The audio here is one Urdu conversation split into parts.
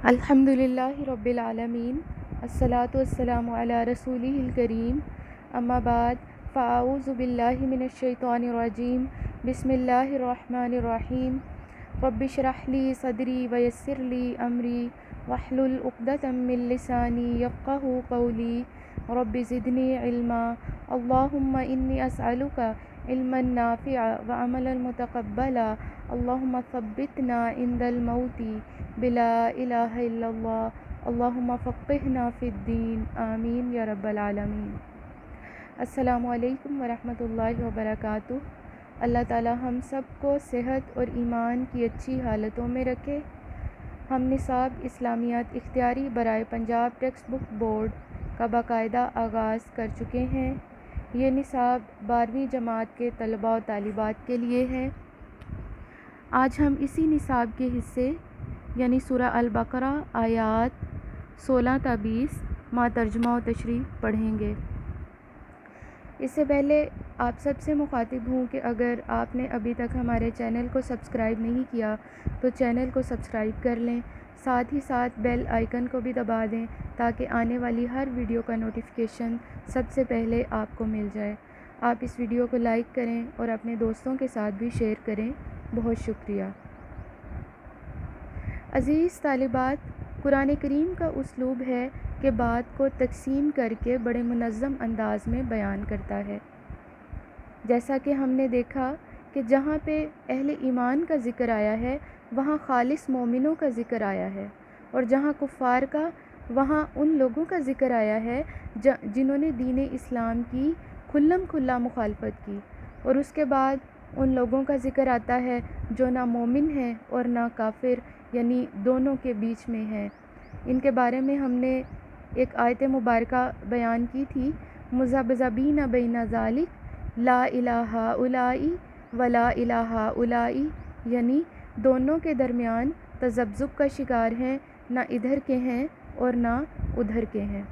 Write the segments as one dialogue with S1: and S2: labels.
S1: الحمدللہ رب العالمین، الصلاۃ والسلام علی رسولہ الکریم، اما بعد فاعوذ باللہ من الشیطان الرجیم، بسم اللہ الرحمن الرحیم، رب اشرح لی صدری ویسر لی امری واحلل عقدۃ من لسانی یفقہوا قولی، رب زدنی علما، اللہم انی اسألک علما نافعا وعملا متقبلا، اللہم ثبتنا عند الموت بلا الہ الا اللہ، اللہم فقہنا فی الدین، آمین یا رب العالمین۔ السلام علیکم ورحمۃ اللہ وبرکاتہ۔ اللہ تعالی ہم سب کو صحت اور ایمان کی اچھی حالتوں میں رکھے۔ ہم نصاب اسلامیات اختیاری برائے پنجاب ٹیکسٹ بک بورڈ کا باقاعدہ آغاز کر چکے ہیں۔ یہ نصاب 12ویں جماعت کے طلباء و طالبات کے لیے ہے۔ آج ہم اسی نصاب کے حصے یعنی سورہ البقرہ آیات 16 تا 20 مع ترجمہ و تشریح پڑھیں گے۔ اس سے پہلے آپ سب سے مخاطب ہوں کہ اگر آپ نے ابھی تک ہمارے چینل کو سبسکرائب نہیں کیا تو چینل کو سبسکرائب کر لیں، ساتھ ہی ساتھ بیل آئیکن کو بھی دبا دیں تاکہ آنے والی ہر ویڈیو کا نوٹیفیکیشن سب سے پہلے آپ کو مل جائے۔ آپ اس ویڈیو کو لائک کریں اور اپنے دوستوں کے ساتھ بھی شیئر کریں۔ بہت شکریہ۔ عزیز طالبات، قرآن کریم کا اسلوب ہے کہ بات کو تقسیم کر کے بڑے منظم انداز میں بیان کرتا ہے۔ جیسا کہ ہم نے دیکھا کہ جہاں پہ اہل ایمان کا ذکر آیا ہے وہاں خالص مومنوں کا ذکر آیا ہے، اور جہاں کفار کا وہاں ان لوگوں کا ذکر آیا ہے جنہوں نے دین اسلام کی کھلم کھلا مخالفت کی، اور اس کے بعد ان لوگوں کا ذکر آتا ہے جو نہ مومن ہیں اور نہ کافر، یعنی دونوں کے بیچ میں ہیں۔ ان کے بارے میں ہم نے ایک آیت مبارکہ بیان کی تھی، مذبذبین بین ذالک لا الہ الائی ولا الہ الائی، یعنی دونوں کے درمیان تذبذب کا شکار ہیں، نہ ادھر کے ہیں اور نہ ادھر کے ہیں۔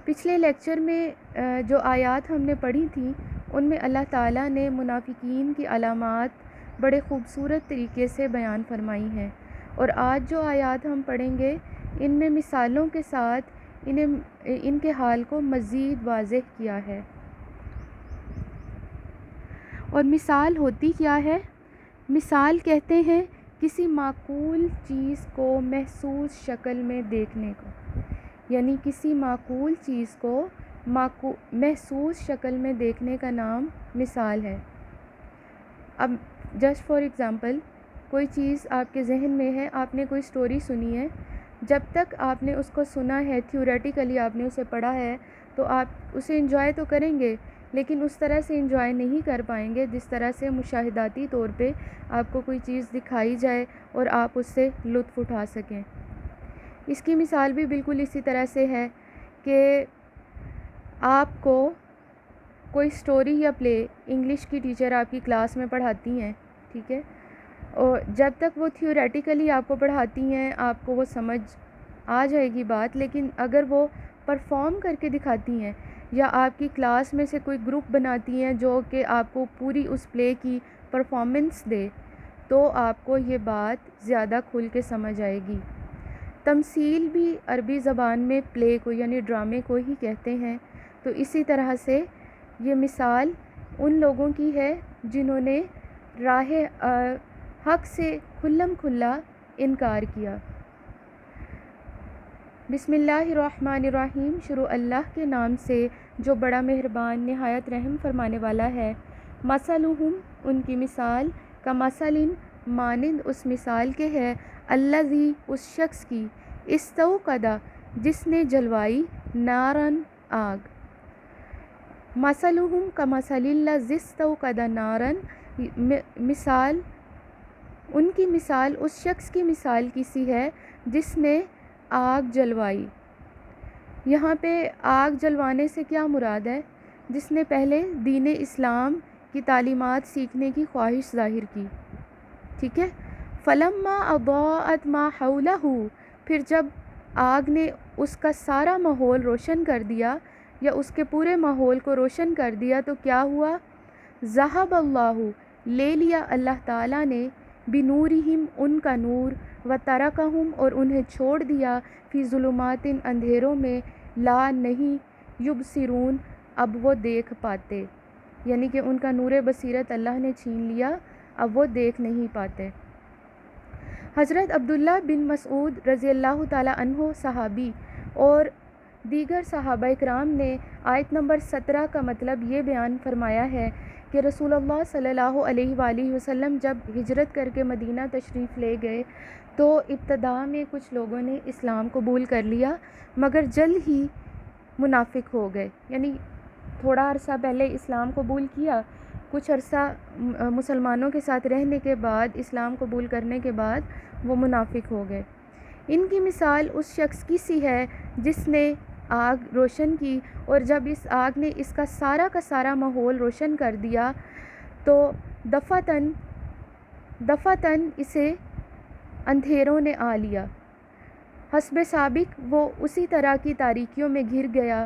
S1: پچھلے لیکچر میں جو آیات ہم نے پڑھی تھیں ان میں اللہ تعالیٰ نے منافقین کی علامات بڑے خوبصورت طریقے سے بیان فرمائی ہیں، اور آج جو آیات ہم پڑھیں گے ان میں مثالوں کے ساتھ ان کے حال کو مزید واضح کیا ہے۔ اور مثال ہوتی کیا ہے؟ مثال کہتے ہیں کسی معقول چیز کو محسوس شکل میں دیکھنے کو، یعنی کسی معقول چیز کو محسوس شکل میں دیکھنے کا نام مثال ہے۔ اب جسٹ فار ایگزامپل، کوئی چیز آپ کے ذہن میں ہے، آپ نے کوئی سٹوری سنی ہے، جب تک آپ نے اس کو سنا ہے، تھیوریٹیکلی آپ نے اسے پڑھا ہے، تو آپ اسے انجوائے تو کریں گے لیکن اس طرح سے انجوائے نہیں کر پائیں گے جس طرح سے مشاہداتی طور پہ آپ کو کوئی چیز دکھائی جائے اور آپ اس سے لطف اٹھا سکیں۔ اس کی مثال بھی بالکل اسی طرح سے ہے کہ آپ کو کوئی سٹوری یا پلے انگلش کی ٹیچر آپ کی کلاس میں پڑھاتی ہیں، ٹھیک ہے، اور جب تک وہ تھیوریٹیکلی آپ کو پڑھاتی ہیں آپ کو وہ سمجھ آ جائے گی بات، لیکن اگر وہ پرفارم کر کے دکھاتی ہیں یا آپ کی کلاس میں سے کوئی گروپ بناتی ہیں جو کہ آپ کو پوری اس پلے کی پرفارمنس دے تو آپ کو یہ بات زیادہ کھل کے سمجھ آئے گی۔ تمثیل بھی عربی زبان میں پلے کو یعنی ڈرامے کو ہی کہتے ہیں۔ تو اسی طرح سے یہ مثال ان لوگوں کی ہے جنہوں نے راہ حق سے کھلم کھلا انکار کیا۔ بسم اللہ الرحمن الرحیم، شروع اللہ کے نام سے جو بڑا مہربان نہایت رحم فرمانے والا ہے۔ مثلہم، ان کی مثال، کمثل، مانند اس مثال کے ہے، الذی، اس شخص کی، استوقد، جس نے جلوائی، نارن، آگ۔ مثلہم کمثل الذی استوقد نارن، مثال، ان کی مثال اس شخص کی مثال کی سی ہے جس نے آگ جلوائی۔ یہاں پہ آگ جلوانے سے کیا مراد ہے؟ جس نے پہلے دین اسلام کی تعلیمات سیکھنے کی خواہش ظاہر کی، ٹھیک ہے، فلما اضاءت ما حولہ، پھر جب آگ نے اس کا سارا ماحول روشن کر دیا یا اس کے پورے ماحول کو روشن کر دیا تو کیا ہوا؟ ذہب اللہ، لے لیا اللہ تعالیٰ نے، بنورہم، ان کا نور، وَتَرَكَهُمْ اور انہیں چھوڑ دیا فی ظلمات اندھیروں میں لا نہیں یبصرون اب وہ دیکھ پاتے، یعنی کہ ان کا نور بصیرت اللہ نے چھین لیا، اب وہ دیکھ نہیں پاتے۔ حضرت عبداللہ بن مسعود رضی اللہ تعالیٰ عنہ صحابی اور دیگر صحابہ کرام نے آیت نمبر 17 کا مطلب یہ بیان فرمایا ہے کہ رسول اللہ صلی اللہ علیہ وآلہ وسلم جب ہجرت کر کے مدینہ تشریف لے گئے تو ابتدا میں کچھ لوگوں نے اسلام قبول کر لیا مگر جلد ہی منافق ہو گئے، یعنی تھوڑا عرصہ پہلے اسلام قبول کیا، کچھ عرصہ مسلمانوں کے ساتھ رہنے کے بعد اسلام قبول کرنے کے بعد وہ منافق ہو گئے۔ ان کی مثال اس شخص کی سی ہے جس نے آگ روشن کی اور جب اس آگ نے اس کا سارا ماحول روشن کر دیا تو دفعتاً اسے اندھیروں نے آ لیا، حسب سابق وہ اسی طرح کی تاریکیوں میں گر گیا۔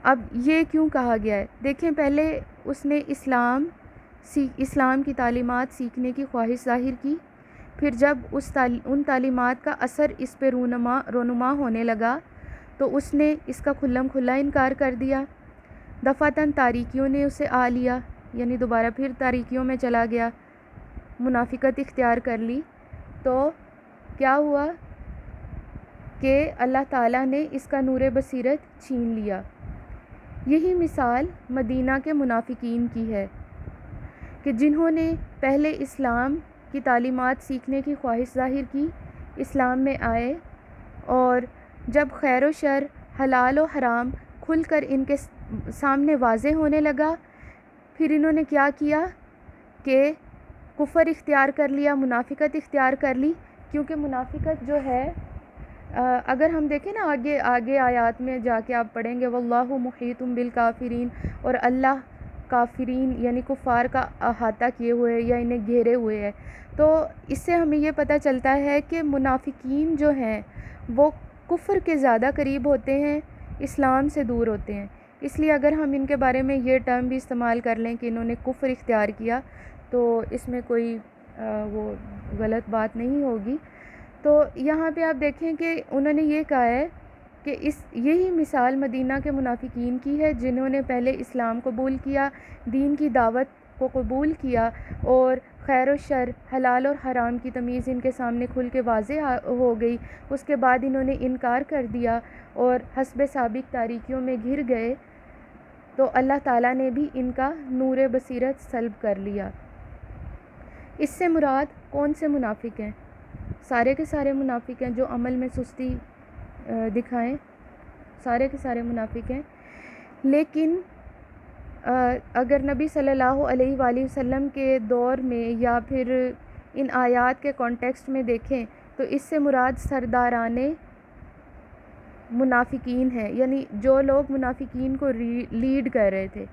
S1: اب یہ کیوں کہا گیا ہے؟ دیکھیں، پہلے اس نے اسلام کی تعلیمات سیکھنے کی خواہش ظاہر کی، پھر جب ان تعلیمات کا اثر اس پہ رونما ہونے لگا تو اس نے اس کا کھلم کھلا انکار کر دیا۔ دفعتاً تاریکیوں نے اسے آ لیا، یعنی دوبارہ پھر تاریکیوں میں چلا گیا، منافقت اختیار کر لی، تو کیا ہوا کہ اللہ تعالیٰ نے اس کا نور بصیرت چھین لیا۔ یہی مثال مدینہ کے منافقین کی ہے کہ جنہوں نے پہلے اسلام کی تعلیمات سیکھنے کی خواہش ظاہر کی، اسلام میں آئے، اور جب خیر و شر، حلال و حرام کھل کر ان کے سامنے واضح ہونے لگا، پھر انہوں نے کیا کیا کہ کفر اختیار کر لیا، منافقت اختیار کر لی، کیونکہ منافقت جو ہے اگر ہم دیکھیں نا آگے آیات میں جا کے آپ پڑھیں گے واللہ محیط بالکافرین، اور اللہ کافرین یعنی کفار کا احاطہ کیے ہوئے یا انہیں گھیرے ہوئے ہے، تو اس سے ہمیں یہ پتہ چلتا ہے کہ منافقین جو ہیں وہ کفر کے زیادہ قریب ہوتے ہیں، اسلام سے دور ہوتے ہیں۔ اس لیے اگر ہم ان کے بارے میں یہ ٹرم بھی استعمال کر لیں کہ انہوں نے کفر اختیار کیا تو اس میں کوئی وہ غلط بات نہیں ہوگی۔ تو یہاں پہ آپ دیکھیں کہ انہوں نے یہ کہا ہے کہ یہی مثال مدینہ کے منافقین کی ہے، جنہوں نے پہلے اسلام قبول کیا، دین کی دعوت کو قبول کیا، اور خیر و شر، حلال اور حرام کی تمیز ان کے سامنے کھل کے واضح ہو گئی، اس کے بعد انہوں نے انکار کر دیا اور حسب سابق تاریکیوں میں گر گئے، تو اللہ تعالیٰ نے بھی ان کا نور بصیرت سلب کر لیا۔ اس سے مراد کون سے منافق ہیں؟ سارے کے سارے منافق ہیں جو عمل میں سستی دکھائیں، سارے کے سارے منافق ہیں۔ لیکن اگر نبی صلی اللہ علیہ وآلہ وسلم کے دور میں یا پھر ان آیات کے کانٹیکسٹ میں دیکھیں تو اس سے مراد سرداران منافقین ہیں، یعنی جو لوگ منافقین کو لیڈ کر رہے تھے،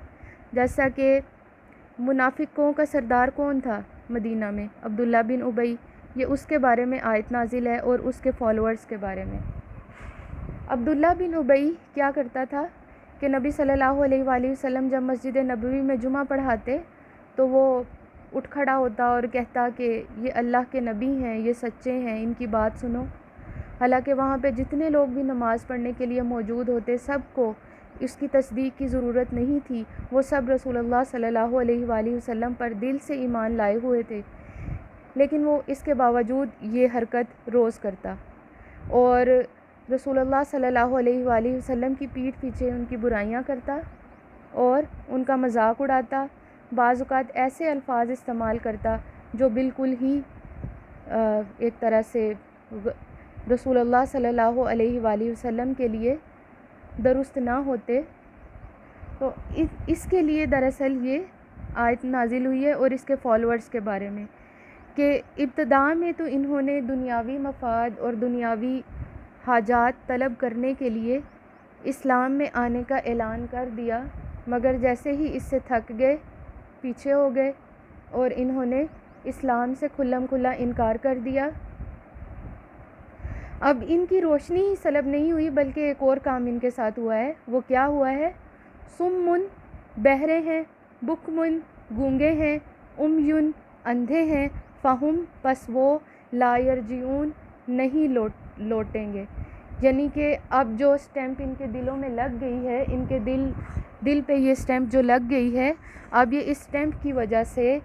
S1: جیسا کہ منافقوں کا سردار کون تھا مدینہ میں؟ عبداللہ بن ابی، یہ اس کے بارے میں آیت نازل ہے اور اس کے فالوورز کے بارے میں۔ عبداللہ بن ابی کیا کرتا تھا کہ نبی صلی اللہ علیہ وآلہ وسلم جب مسجد نبوی میں جمعہ پڑھاتے تو وہ اٹھ کھڑا ہوتا اور کہتا کہ یہ اللہ کے نبی ہیں، یہ سچے ہیں، ان کی بات سنو۔ حالانکہ وہاں پہ جتنے لوگ بھی نماز پڑھنے کے لیے موجود ہوتے سب کو اس کی تصدیق کی ضرورت نہیں تھی، وہ سب رسول اللہ صلی اللہ علیہ وآلہ وسلم پر دل سے ایمان لائے ہوئے تھے، لیکن وہ اس کے باوجود یہ حرکت روز کرتا اور رسول اللہ صلی اللہ علیہ وآلہ وسلم کی پیٹھ پیچھے ان کی برائیاں کرتا اور ان کا مذاق اڑاتا، بعض اوقات ایسے الفاظ استعمال کرتا جو بالکل ہی ایک طرح سے رسول اللہ صلی اللہ علیہ وآلہ وسلم کے لیے درست نہ ہوتے۔ تو اس کے لیے دراصل یہ آیت نازل ہوئی ہے اور اس کے فالوورز کے بارے میں کہ ابتدا میں تو انہوں نے دنیاوی مفاد اور دنیاوی حاجات طلب کرنے کے لیے اسلام میں آنے کا اعلان کر دیا، مگر جیسے ہی اس سے تھک گئے، پیچھے ہو گئے اور انہوں نے اسلام سے کھلم کھلا انکار کر دیا۔ اب ان کی روشنی ہی سلب نہیں ہوئی بلکہ ایک اور کام ان کے ساتھ ہوا ہے۔ وہ کیا ہوا ہے؟ سمن، بہرے ہیں، بکمن، گونگے ہیں، امیون، اندھے ہیں، فہم پس وہ لا یرجعون نہیں لوٹیں گے. یعنی کہ اب جو اسٹیمپ ان کے دلوں میں لگ گئی ہے، ان کے دل پہ یہ اسٹیمپ جو لگ گئی ہے، اب یہ اسٹیمپ کی وجہ سے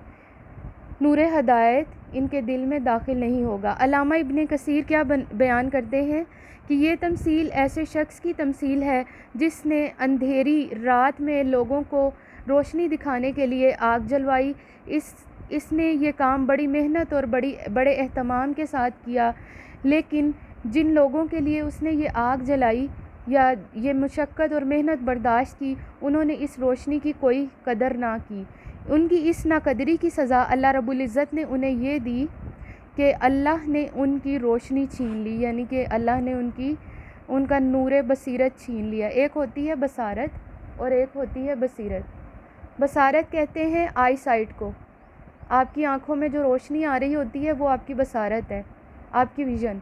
S1: نور ہدایت ان کے دل میں داخل نہیں ہوگا. علامہ ابن کثیر کیا بیان کرتے ہیں کہ یہ تمثیل ایسے شخص کی تمثیل ہے جس نے اندھیری رات میں لوگوں کو روشنی دکھانے کے لیے آگ جلوائی. اس نے یہ کام بڑی محنت اور بڑے اہتمام کے ساتھ کیا، لیکن جن لوگوں کے لیے اس نے یہ آگ جلائی یا یہ مشقت اور محنت برداشت کی، انہوں نے اس روشنی کی کوئی قدر نہ کی. ان کی اس ناقدری کی سزا اللہ رب العزت نے انہیں یہ دی کہ اللہ نے ان کی روشنی چھین لی، یعنی کہ اللہ نے ان کا نور بصیرت چھین لیا. ایک ہوتی ہے بصارت اور ایک ہوتی ہے بصیرت. بصارت کہتے ہیں آئی سائٹ کو. آپ کی آنکھوں میں جو روشنی آ رہی ہوتی ہے وہ آپ کی بصارت ہے، آپ کی ویژن.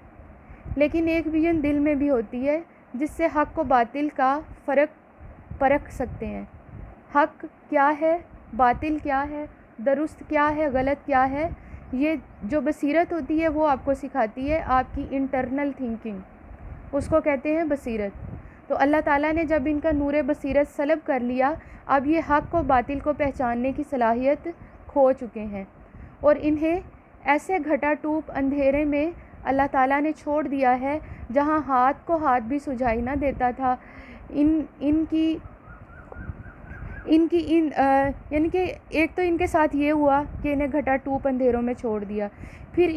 S1: لیکن ایک ویژن دل میں بھی ہوتی ہے جس سے حق و باطل کا فرق پرکھ سکتے ہیں. حق کیا ہے، باطل کیا ہے، درست کیا ہے، غلط کیا ہے. یہ جو بصیرت ہوتی ہے وہ آپ کو سکھاتی ہے آپ کی انٹرنل تھنکنگ، اس کو کہتے ہیں بصیرت. تو اللہ تعالیٰ نے جب ان کا نور بصیرت سلب کر لیا، اب یہ حق و باطل کو پہچاننے کی صلاحیت کھو چکے ہیں، اور انہیں ایسے گھٹا ٹوپ اندھیرے میں اللہ تعالیٰ نے چھوڑ دیا ہے جہاں ہاتھ کو ہاتھ بھی سجھائی نہ دیتا تھا. یعنی کہ ایک تو ان کے ساتھ یہ ہوا کہ انہیں گھٹا ٹوپ اندھیروں میں چھوڑ دیا. پھر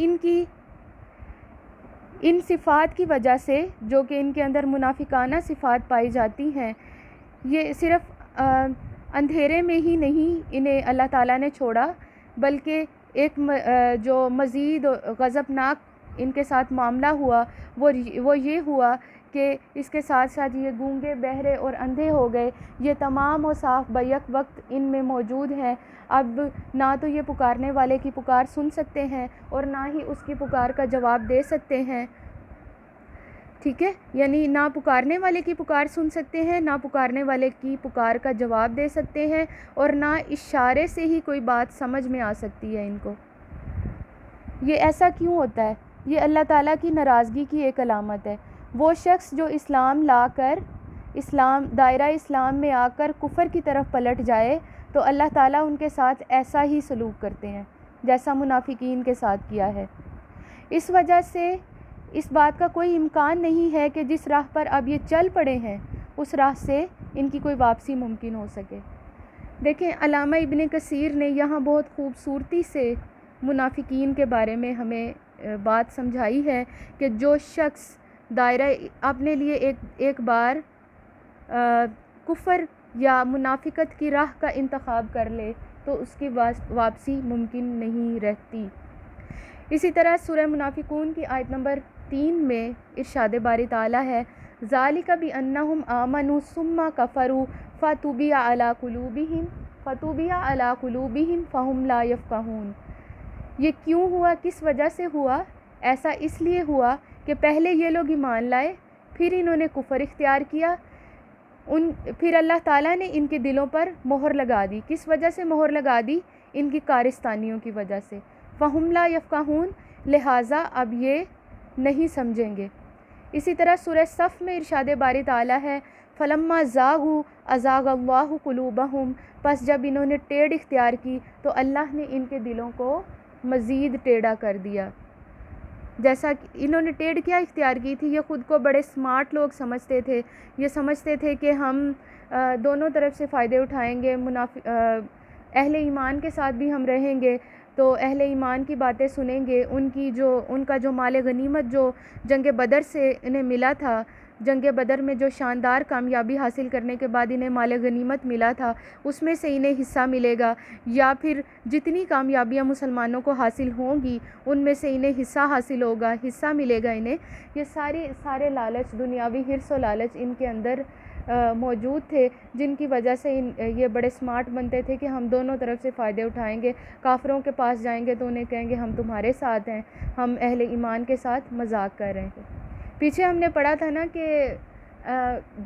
S1: ان صفات کی وجہ سے جو کہ ان کے اندر منافقانہ صفات پائی جاتی ہیں، یہ صرف اندھیرے میں ہی نہیں انہیں اللہ تعالیٰ نے چھوڑا، بلکہ ایک جو مزید غضبناک ان کے ساتھ معاملہ ہوا وہ یہ ہوا کہ اس کے ساتھ ساتھ یہ گونگے، بہرے اور اندھے ہو گئے. یہ تمام اوصاف بیک وقت ان میں موجود ہیں. اب نہ تو یہ پکارنے والے کی پکار سن سکتے ہیں اور نہ ہی اس کی پکار کا جواب دے سکتے ہیں. ٹھیک ہے، یعنی نہ پکارنے والے کی پکار سن سکتے ہیں، نہ پکارنے والے کی پکار کا جواب دے سکتے ہیں، اور نہ اشارے سے ہی کوئی بات سمجھ میں آ سکتی ہے ان کو. یہ ایسا کیوں ہوتا ہے؟ یہ اللہ تعالیٰ کی ناراضگی کی ایک علامت ہے. وہ شخص جو اسلام لا کر دائرہ اسلام میں آ کر کفر کی طرف پلٹ جائے تو اللہ تعالیٰ ان کے ساتھ ایسا ہی سلوک کرتے ہیں جیسا منافقین کے ساتھ کیا ہے. اس وجہ سے اس بات کا کوئی امکان نہیں ہے کہ جس راہ پر اب یہ چل پڑے ہیں اس راہ سے ان کی کوئی واپسی ممکن ہو سکے. دیکھیں، علامہ ابن کثیر نے یہاں بہت خوبصورتی سے منافقین کے بارے میں ہمیں بات سمجھائی ہے کہ جو شخص دائرہ اپنے لیے ایک بار کفر یا منافقت کی راہ کا انتخاب کر لے تو اس کی واپسی ممکن نہیں رہتی. اسی طرح سورہ منافقون کی آیت نمبر 3 میں ارشاد باری تعالیٰ ہے ذالک بأنہم آمنوا ثم کفروا فطبع علی قلوبہم فہم لا یفقہون. یہ کیوں ہوا، کس وجہ سے ہوا؟ ایسا اس لیے ہوا کہ پہلے یہ لوگ ایمان لائے، پھر انہوں نے کفر اختیار کیا، پھر اللہ تعالیٰ نے ان کے دلوں پر مہر لگا دی. کس وجہ سے مہر لگا دی؟ ان کی کارستانیوں کی وجہ سے. فہم لا یفقہون، لہٰذا اب یہ نہیں سمجھیں گے. اسی طرح سورہ صف میں ارشاد باری تعالیٰ ہے فلما زاغوا ازاغ اللہ قلوبہم، پس جب انہوں نے ٹیڑھ اختیار کی تو اللہ نے ان کے دلوں کو مزید ٹیڑھا کر دیا. جیسا کہ انہوں نے ٹیڑھ کیا اختیار کی تھی، یہ خود کو بڑے سمارٹ لوگ سمجھتے تھے. یہ سمجھتے تھے کہ ہم دونوں طرف سے فائدے اٹھائیں گے، اہل ایمان کے ساتھ بھی ہم رہیں گے تو اہل ایمان کی باتیں سنیں گے. ان کا جو مال غنیمت جو جنگ بدر سے انہیں ملا تھا، جنگ بدر میں جو شاندار کامیابی حاصل کرنے کے بعد انہیں مال غنیمت ملا تھا، اس میں سے انہیں حصہ ملے گا، یا پھر جتنی کامیابیاں مسلمانوں کو حاصل ہوں گی ان میں سے انہیں حصہ حاصل ہوگا، حصہ ملے گا انہیں. یہ سارے لالچ، دنیاوی حرص و لالچ ان کے اندر موجود تھے، جن کی وجہ سے یہ بڑے سمارٹ بنتے تھے کہ ہم دونوں طرف سے فائدے اٹھائیں گے. کافروں کے پاس جائیں گے تو انہیں کہیں گے ہم تمہارے ساتھ ہیں، ہم اہل ایمان کے ساتھ مذاق کر رہے ہیں. پیچھے ہم نے پڑھا تھا نا کہ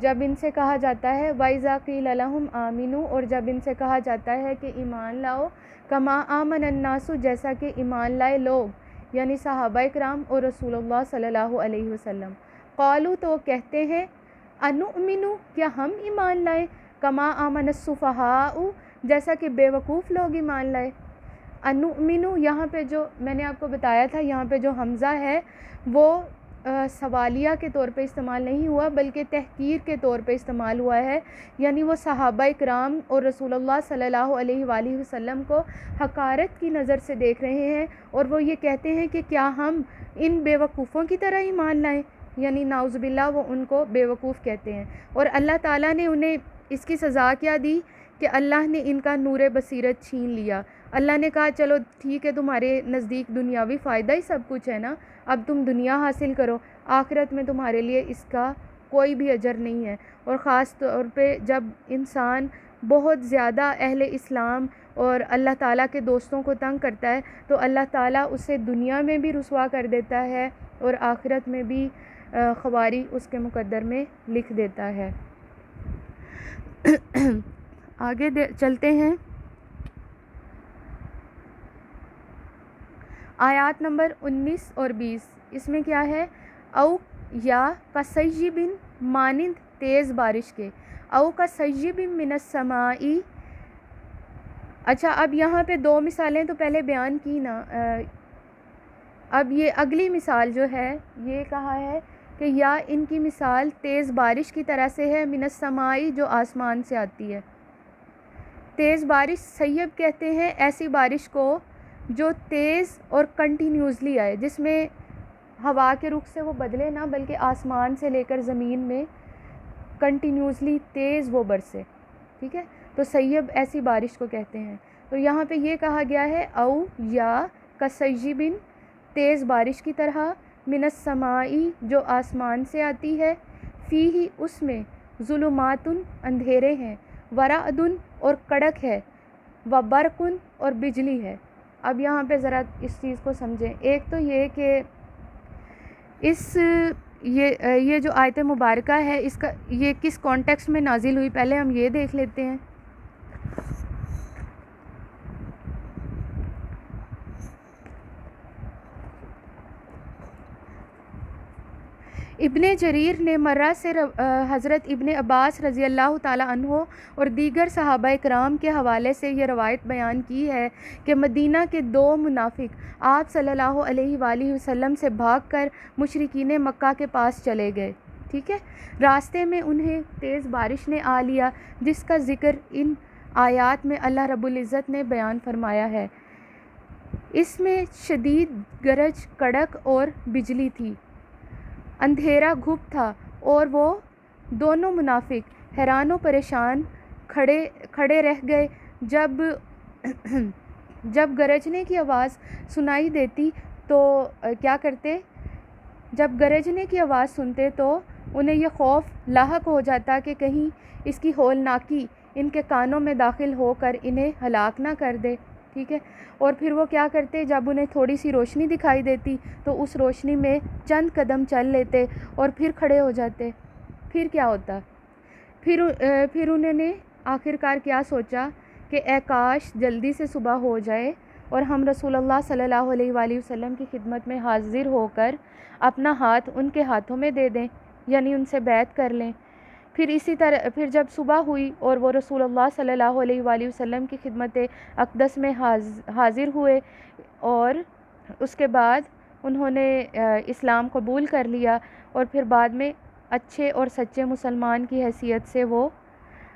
S1: جب ان سے کہا جاتا ہے وَإِذَا قِيلَ لَهُمْ آمِنُوا، اور جب ان سے کہا جاتا ہے کہ ایمان لاؤ، کما آمن الناس، جیسا کہ ایمان لائے لوگ، یعنی صحابہ کرام اور رسول اللہ صلی اللہ علیہ وسلم. قالوا، تو کہتے ہیں، انؤمن، کیا ہم ایمان لائیں، کما آمن السفہاء، جیسا کہ بے وقوف لوگ ایمان لائے. انؤمن یہاں پہ جو میں نے آپ کو بتایا تھا، یہاں پہ جو حمزہ ہے وہ سوالیہ کے طور پہ استعمال نہیں ہوا بلکہ تحقیر کے طور پہ استعمال ہوا ہے، یعنی وہ صحابہ کرام اور رسول اللہ صلی اللہ علیہ وآلہ وسلم کو حقارت کی نظر سے دیکھ رہے ہیں، اور وہ یہ کہتے ہیں کہ کیا ہم ان بے وقوفوں کی طرح ایمان لائیں، یعنی نعوذ باللہ وہ ان کو بے وقوف کہتے ہیں. اور اللہ تعالیٰ نے انہیں اس کی سزا کیا دی کہ اللہ نے ان کا نور بصیرت چھین لیا. اللہ نے کہا چلو ٹھیک ہے، تمہارے نزدیک دنیاوی فائدہ ہی سب کچھ ہے نا، اب تم دنیا حاصل کرو، آخرت میں تمہارے لیے اس کا کوئی بھی اجر نہیں ہے. اور خاص طور پہ جب انسان بہت زیادہ اہل اسلام اور اللہ تعالیٰ کے دوستوں کو تنگ کرتا ہے تو اللہ تعالیٰ اسے دنیا میں بھی رسوا کر دیتا ہے اور آخرت میں بھی خواری اس کے مقدر میں لکھ دیتا ہے. آگے چلتے ہیں. آیات نمبر 19 اور 20، اس میں کیا ہے؟ او یا کصیب، مانند تیز بارش کے، او کصیب من السماء. اچھا، اب یہاں پہ دو مثالیں تو پہلے بیان کی نا، اب یہ اگلی مثال جو ہے یہ کہا ہے کہ یا ان کی مثال تیز بارش کی طرح سے ہے، من السماء، جو آسمان سے آتی ہے. تیز بارش سیب کہتے ہیں ایسی بارش کو جو تیز اور کنٹینیوسلی آئے، جس میں ہوا کے رخ سے وہ بدلے نہ بلکہ آسمان سے لے کر زمین میں کنٹینیوسلی تیز وہ برسے. ٹھیک ہے، تو سیب ایسی بارش کو کہتے ہیں. تو یہاں پہ یہ کہا گیا ہے او یا کصیب، تیز بارش کی طرح، من السماء، جو آسمان سے آتی ہے، فیہ، اس میں، ظلمات، اندھیرے ہیں، ورعد، اور کڑک ہے، وبرق، اور بجلی ہے. اب یہاں پہ ذرا اس چیز کو سمجھیں. ایک تو یہ کہ یہ جو آیت مبارکہ ہے اس کا یہ کس کانٹیکسٹ میں نازل ہوئی، پہلے ہم یہ دیکھ لیتے ہیں. ابن جریر نے مرہ سے حضرت ابن عباس رضی اللہ تعالی عنہ اور دیگر صحابہ کرام کے حوالے سے یہ روایت بیان کی ہے کہ مدینہ کے دو منافق آپ صلی اللہ علیہ وآلہ وسلم سے بھاگ کر مشرکین مکہ کے پاس چلے گئے. ٹھیک ہے، راستے میں انہیں تیز بارش نے آ لیا جس کا ذکر ان آیات میں اللہ رب العزت نے بیان فرمایا ہے. اس میں شدید گرج، کڑک اور بجلی تھی، اندھیرا گھپ تھا، اور وہ دونوں منافق حیران و پریشان کھڑے رہ گئے. جب گرجنے کی آواز سنائی دیتی تو کیا کرتے؟ جب گرجنے کی آواز سنتے تو انہیں یہ خوف لاحق ہو جاتا کہ کہیں اس کی ہولناکی ان کے کانوں میں داخل ہو کر انہیں ہلاک نہ کر دے. ٹھیک ہے، اور پھر وہ کیا کرتے؟ جب انہیں تھوڑی سی روشنی دکھائی دیتی تو اس روشنی میں چند قدم چل لیتے اور پھر کھڑے ہو جاتے. پھر کیا ہوتا؟ پھر انہوں نے آخرکار کیا سوچا کہ اے کاش جلدی سے صبح ہو جائے اور ہم رسول اللہ صلی اللہ علیہ وآلہ وسلم کی خدمت میں حاضر ہو کر اپنا ہاتھ ان کے ہاتھوں میں دے دیں، یعنی ان سے بیعت کر لیں. پھر جب صبح ہوئی اور وہ رسول اللہ صلی اللہ علیہ وآلہ وسلم کی خدمت اقدس میں حاضر ہوئے اور اس کے بعد انہوں نے اسلام قبول کر لیا اور پھر بعد میں اچھے اور سچے مسلمان کی حیثیت سے وہ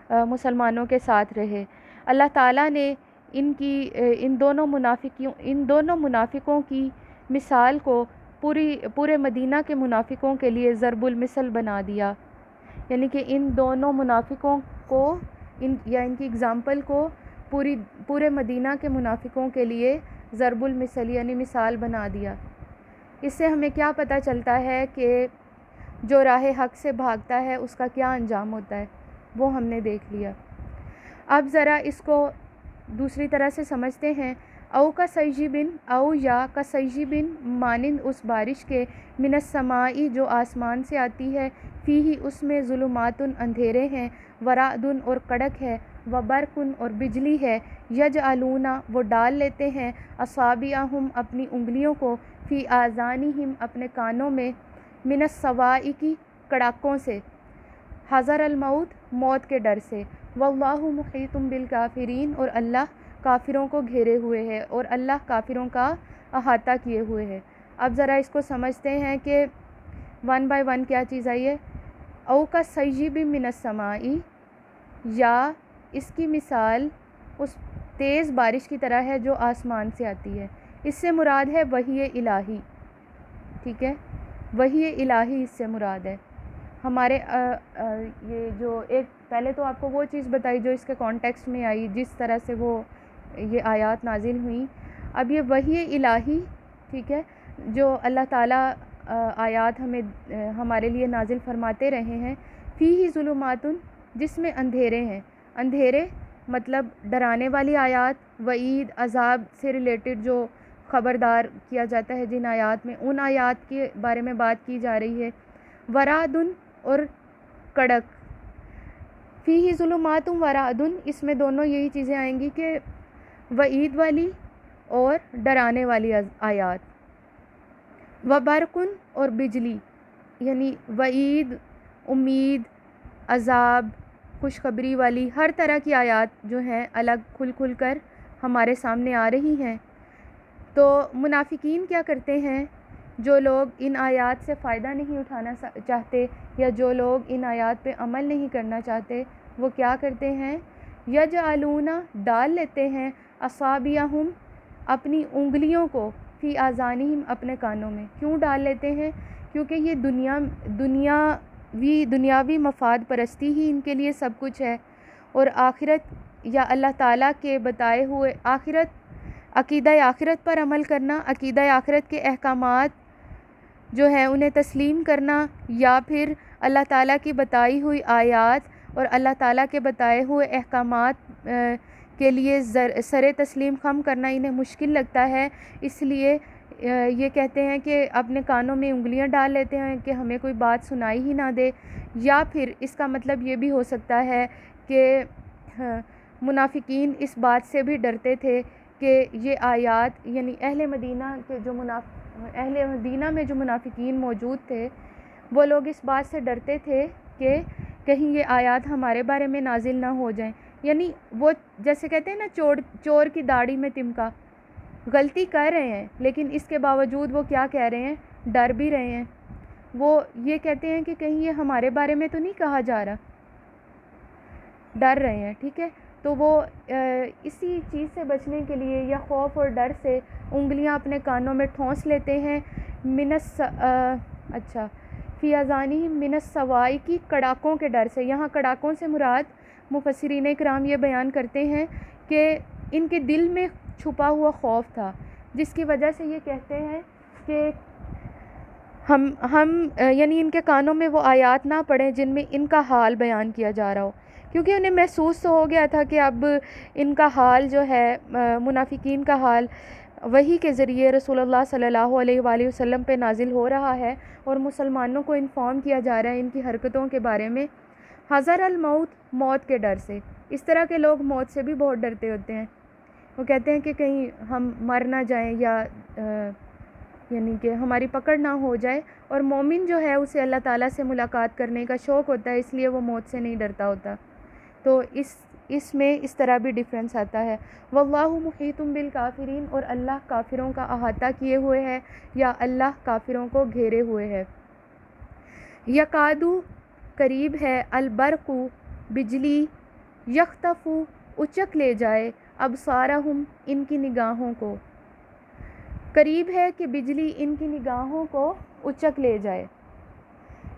S1: مسلمانوں کے ساتھ رہے. اللہ تعالیٰ نے ان دونوں منافقوں کی مثال کو پورے مدینہ کے منافقوں کے لیے ضرب المثل بنا دیا، یعنی کہ ان دونوں منافقوں کو ان کی اگزامپل کو پورے مدینہ کے منافقوں کے لیے ضرب المثل یعنی مثال بنا دیا. اس سے ہمیں کیا پتہ چلتا ہے کہ جو راہ حق سے بھاگتا ہے اس کا کیا انجام ہوتا ہے، وہ ہم نے دیکھ لیا. اب ذرا اس کو دوسری طرح سے سمجھتے ہیں. او کا سیجبن، او یا کا سیجبن مانند اس بارش کے، من السمائی جو آسمان سے آتی ہے، فیہ اس میں ظلماتن اندھیرے ہیں، ورعدن اور کڑک ہے، وبرقن اور بجلی ہے، یجعلون وہ ڈال لیتے ہیں، اصابعہم اپنی انگلیوں کو، فی آذانہم اپنے کانوں میں، من الصواعق کڑاکوں سے، حذر الموت موت کے ڈر سے، واللہ محیط بالکافرین اور اللہ کافروں کو گھیرے ہوئے ہے، اور اللہ کافروں کا احاطہ کیے ہوئے ہے۔ اب ذرا اس کو سمجھتے ہیں کہ ون بائی ون کیا چیز آئی ہے۔ او کا سیب من السمائی، یا اس کی مثال اس تیز بارش کی طرح ہے جو آسمان سے آتی ہے، اس سے مراد ہے وحی الہی، ٹھیک ہے، وحی الہی اس سے مراد ہے۔ ہمارے یہ جو ایک پہلے تو آپ کو وہ چیز بتائی جو اس کے کانٹیکسٹ میں آئی، جس طرح سے وہ یہ آیات نازل ہوئیں۔ اب یہ وحی الہی، ٹھیک ہے، جو اللہ تعالیٰ آیات ہمارے لیے نازل فرماتے رہے ہیں، فیہ ظلمات جس میں اندھیرے ہیں، اندھیرے مطلب ڈرانے والی آیات، وعید عذاب سے ریلیٹڈ جو خبردار کیا جاتا ہے جن آیات میں، ان آیات کے بارے میں بات کی جا رہی ہے، ورعدن اور کڑک، فیہ ظلمات ورعدن، اس میں دونوں یہی چیزیں آئیں گی کہ وعید والی اور ڈرانے والی آیات، وبرقن اور بجلی، یعنی وعید، امید، عذاب، خوشخبری والی ہر طرح کی آیات جو ہیں الگ کھل کھل کر ہمارے سامنے آ رہی ہیں۔ تو منافقین کیا کرتے ہیں؟ جو لوگ ان آیات سے فائدہ نہیں اٹھانا چاہتے یا جو لوگ ان آیات پہ عمل نہیں کرنا چاہتے، وہ کیا کرتے ہیں؟ یجعلون ڈال لیتے ہیں، اصابعہم اپنی انگلیوں کو، فی آذانہم اپنے کانوں میں۔ کیوں ڈال لیتے ہیں؟ کیونکہ یہ دنیاوی مفاد پرستی ہی ان کے لیے سب کچھ ہے، اور آخرت یا اللہ تعالیٰ کے بتائے ہوئے عقیدہ آخرت پر عمل کرنا، عقیدہ آخرت کے احکامات جو ہیں انہیں تسلیم کرنا، یا پھر اللہ تعالیٰ کی بتائی ہوئی آیات اور اللہ تعالیٰ کے بتائے ہوئے احکامات کے لیے سر تسلیم خم کرنا انہیں مشکل لگتا ہے، اس لیے یہ کہتے ہیں کہ اپنے کانوں میں انگلیاں ڈال لیتے ہیں کہ ہمیں کوئی بات سنائی ہی نہ دے۔ یا پھر اس کا مطلب یہ بھی ہو سکتا ہے کہ منافقین اس بات سے بھی ڈرتے تھے کہ یہ آیات، یعنی اہل مدینہ میں جو منافقین موجود تھے، وہ لوگ اس بات سے ڈرتے تھے کہ کہیں یہ آیات ہمارے بارے میں نازل نہ ہو جائیں، یعنی وہ جیسے کہتے ہیں نا چور کی داڑھی میں تمکا، غلطی کر رہے ہیں لیکن اس کے باوجود وہ کیا کہہ رہے ہیں؟ ڈر بھی رہے ہیں۔ وہ یہ کہتے ہیں کہ کہیں یہ ہمارے بارے میں تو نہیں کہا جا رہا، ڈر رہے ہیں، ٹھیک ہے۔ تو وہ اسی چیز سے بچنے کے لیے یا خوف اور ڈر سے انگلیاں اپنے کانوں میں ٹھونس لیتے ہیں، فی آذانہم من الصواعق کڑاکوں کے ڈر سے۔ یہاں کڑاکوں سے مراد مفسرین کرام یہ بیان کرتے ہیں کہ ان کے دل میں چھپا ہوا خوف تھا، جس کی وجہ سے یہ کہتے ہیں کہ ہم یعنی ان کے کانوں میں وہ آیات نہ پڑیں جن میں ان کا حال بیان کیا جا رہا ہو، کیونکہ انہیں محسوس تو ہو گیا تھا کہ اب ان کا حال جو ہے، منافقین کا حال وحی کے ذریعے رسول اللہ صلی اللہ علیہ وآلہ وسلم پہ نازل ہو رہا ہے، اور مسلمانوں کو انفارم کیا جا رہا ہے ان کی حرکتوں کے بارے میں، حذر الموت موت کے ڈر سے۔ اس طرح کے لوگ موت سے بھی بہت ڈرتے ہوتے ہیں، وہ کہتے ہیں کہ کہیں ہم مر نہ جائیں یا یعنی کہ ہماری پکڑ نہ ہو جائے، اور مومن جو ہے اسے اللہ تعالیٰ سے ملاقات کرنے کا شوق ہوتا ہے، اس لیے وہ موت سے نہیں ڈرتا ہوتا۔ تو اس میں اس طرح بھی ڈفرینس آتا ہے۔ واللہ محیط بالکافرین، اور اللہ کافروں کا احاطہ کیے ہوئے ہے، یا اللہ کافروں کو گھیرے ہوئے ہے۔ یکادو قریب ہے، البرق بجلی، یخطف اچک لے جائے، ابصارہم ان کی نگاہوں کو، قریب ہے کہ بجلی ان کی نگاہوں کو اچک لے جائے۔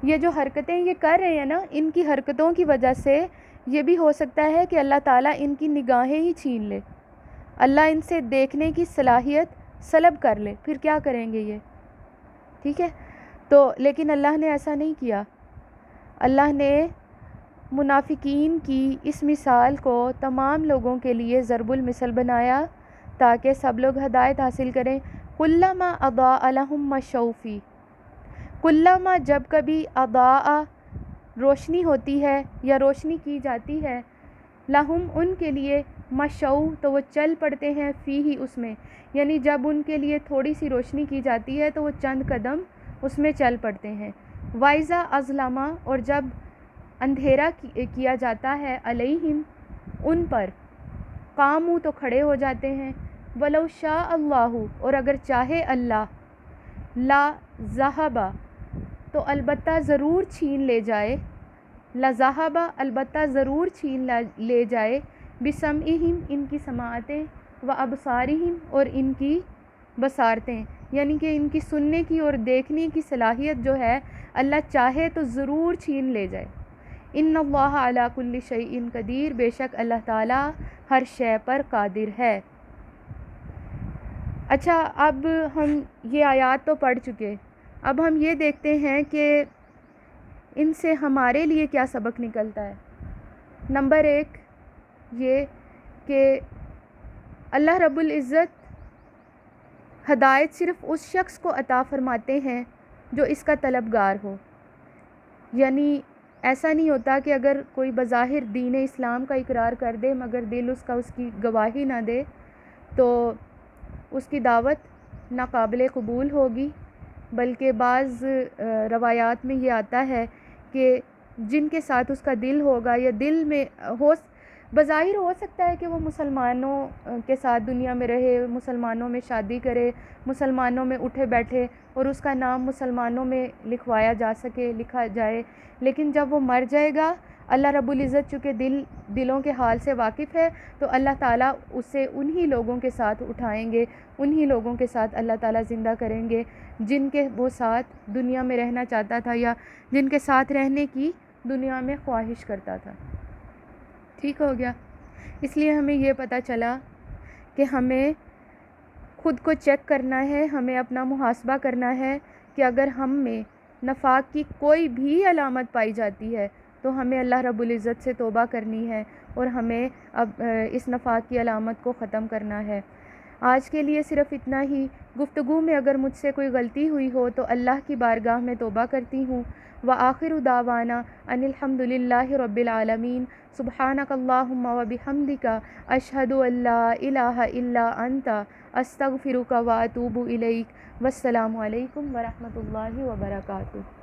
S1: یہ جو حرکتیں یہ کر رہے ہیں نا، ان کی حرکتوں کی وجہ سے یہ بھی ہو سکتا ہے کہ اللہ تعالیٰ ان کی نگاہیں ہی چھین لے، اللہ ان سے دیکھنے کی صلاحیت سلب کر لے، پھر کیا کریں گے یہ، ٹھیک ہے۔ تو لیکن اللہ نے ایسا نہیں کیا، اللہ نے منافقین کی اس مثال کو تمام لوگوں کے لیے ضرب المثل بنایا، تاکہ سب لوگ ہدایت حاصل کریں۔ کلما اضاء لهم مشوا فیہ، کلما جب کبھی اضاء روشنی ہوتی ہے یا روشنی کی جاتی ہے، لہم ان کے لیے، مشوا تو وہ چل پڑتے ہیں، فیہ اس میں، یعنی جب ان کے لیے تھوڑی سی روشنی کی جاتی ہے تو وہ چند قدم اس میں چل پڑتے ہیں۔ وَإِذَا أَظْلَمَ، اور جب اندھیرا کیا جاتا ہے، علیہم ان پر، قاموا تو کھڑے ہو جاتے ہیں۔ وَلَوْ شَاءَ اللَّهُ، اور اگر چاہے اللہ، لا ذہب تو البتہ ضرور چھین لے جائے، لذہب البتہ ضرور چھین لے جائے، بسمعہم ان کی سماعتیں، وابصارہم اور ان کی بصارتیں، یعنی کہ ان کی سننے کی اور دیکھنے کی صلاحیت جو ہے اللہ چاہے تو ضرور چھین لے جائے۔ ان اللہ علی کل شیء قدیر، بے شک اللہ تعالیٰ ہر شے پر قادر ہے۔ اچھا، اب ہم یہ آیات تو پڑھ چکے، اب ہم یہ دیکھتے ہیں کہ ان سے ہمارے لیے کیا سبق نکلتا ہے۔ نمبر 1 یہ کہ اللہ رب العزت ہدایت صرف اس شخص کو عطا فرماتے ہیں جو اس کا طلبگار ہو، یعنی ایسا نہیں ہوتا کہ اگر کوئی بظاہر دین اسلام کا اقرار کر دے مگر دل اس کی گواہی نہ دے تو اس کی دعوت ناقابل قبول ہوگی، بلکہ بعض روایات میں یہ آتا ہے کہ جن کے ساتھ اس کا دل ہوگا یا دل میں بظاہر ہو سکتا ہے کہ وہ مسلمانوں کے ساتھ دنیا میں رہے، مسلمانوں میں شادی کرے، مسلمانوں میں اٹھے بیٹھے اور اس کا نام مسلمانوں میں لکھوایا جا سکے، لکھا جائے، لیکن جب وہ مر جائے گا، اللہ رب العزت چونکہ دلوں کے حال سے واقف ہے تو اللہ تعالیٰ اسے انہی لوگوں کے ساتھ اٹھائیں گے، انہی لوگوں کے ساتھ اللہ تعالیٰ زندہ کریں گے جن کے وہ ساتھ دنیا میں رہنا چاہتا تھا یا جن کے ساتھ رہنے کی دنیا میں خواہش کرتا تھا۔ ٹھیک ہو گیا؟ اس لیے ہمیں یہ پتہ چلا کہ ہمیں خود کو چیک کرنا ہے، ہمیں اپنا محاسبہ کرنا ہے کہ اگر ہم میں نفاق کی کوئی بھی علامت پائی جاتی ہے تو ہمیں اللہ رب العزت سے توبہ کرنی ہے اور ہمیں اب اس نفاق کی علامت کو ختم کرنا ہے۔ آج کے لیے صرف اتنا ہی۔ گفتگو میں اگر مجھ سے کوئی غلطی ہوئی ہو تو اللہ کی بارگاہ میں توبہ کرتی ہوں۔ وآخر دعوانا ان الحمد للہ رب العالمین، سبحانک اللہم وبحمدک، اشہد ان لا الہ الا انت، استغفرک واتوب الیک۔ والسلام علیکم ورحمۃ اللہ وبرکاتہ۔